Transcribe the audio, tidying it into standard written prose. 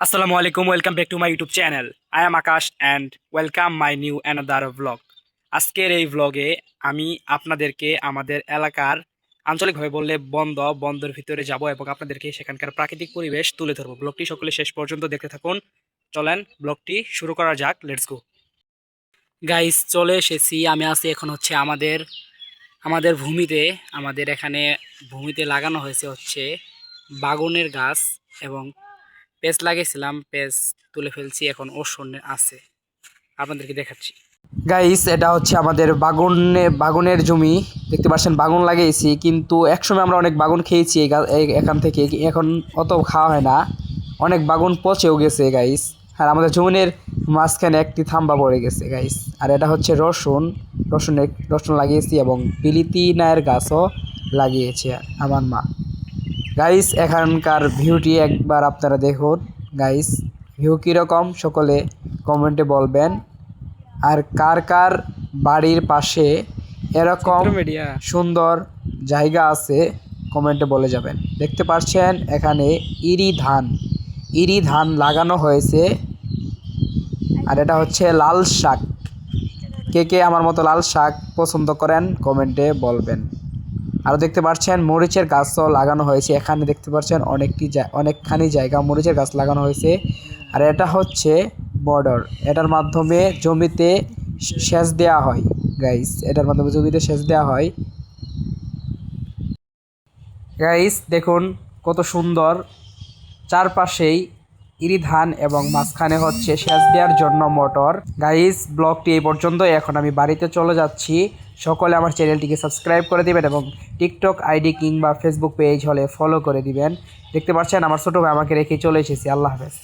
Assalamu alaikum, welcome back to my YouTube channel. I am Akash and welcome my new another vlog. আজকের এই ভ্লগে আমি আপনাদেরকে আমাদের এলাকার আঞ্চলিকভাবে বললে বন্দর ভিতরে যাব এবং আপনাদেরকে সেখানকার প্রাকৃতিক পরিবেশ তুলে ধরবো। ব্লগটি সকলে শেষ পর্যন্ত দেখতে থাকুন। চলেন ব্লগটি শুরু করা যাক, লেটস গো। গাইস, চলে এসেছি। আমি আছি এখন হচ্ছে আমাদের আমাদের ভূমিতে। আমাদের এখানে ভূমিতে লাগানো হয়েছে হচ্ছে বাগুনের গাছ এবং পেঁচ লাগিয়েছিলাম, পেঁচ তুলে ফেলছি, এখন ওষুধ আছে, আপনাদেরকে দেখাচ্ছি। গাইস, এটা হচ্ছে আমাদের বাগুনের জমি। দেখতে পাচ্ছেন বাগুন লাগিয়েছি, কিন্তু একসময় আমরা অনেক বাগুন খেয়েছি এখান থেকে। এখন অত খাওয়া হয় না, অনেক বাগুন পচেও গেছে গাইস। আর আমাদের জমির মাঝখানে একটি থাম্বা পড়ে গেছে গাইস। আর এটা হচ্ছে রসুন লাগিয়েছি এবং বিলিতি নায়ের গাছও লাগিয়েছে আমার মা। গাইস, এখানকার ভিউটি একবার আপনারা দেখুন। গাইস, ভিউ কীরকম সকলে কমেন্টে বলবেন। আর কার কার বাড়ির পাশে এরকম সুন্দর জায়গা আছে কমেন্টে বলে যাবেন। দেখতে পাচ্ছেন এখানে ইরি ধান লাগানো হয়েছে। আর এটা হচ্ছে লাল শাক। কে কে আমার মতো লাল শাক পছন্দ করেন কমেন্টে বলবেন। আরও দেখতে পাচ্ছেন মরিচের গাছও লাগানো হয়েছে। এখানে দেখতে পাচ্ছেন অনেকখানি জায়গা মরিচের গাছ লাগানো হয়েছে। আর এটা হচ্ছে বর্ডার, এটার মাধ্যমে জমিতে সেচ দেওয়া হয় গাইস। এটার মাধ্যমে জমিতে সেচ দেওয়া হয় গাইস। দেখুন কত সুন্দর, চারপাশেই ইরি ধান এবং মাঝখানে হচ্ছে সেচ দেওয়ার জন্য মোটর। গাইস, ব্লগটি এই পর্যন্ত। এখন আমি বাড়িতে চলে যাচ্ছি। সকলে আমার চ্যানেলটিকে সাবস্ক্রাইব করে দিবেন এবং টিকটক আইডি কিংবা ফেসবুক পেজ হলে ফলো করে দিবেন। দেখতে পাচ্ছেন আমার ছোটো ভাই আমাকে রেখে চলে এসেছি। আল্লাহ হাফেজ।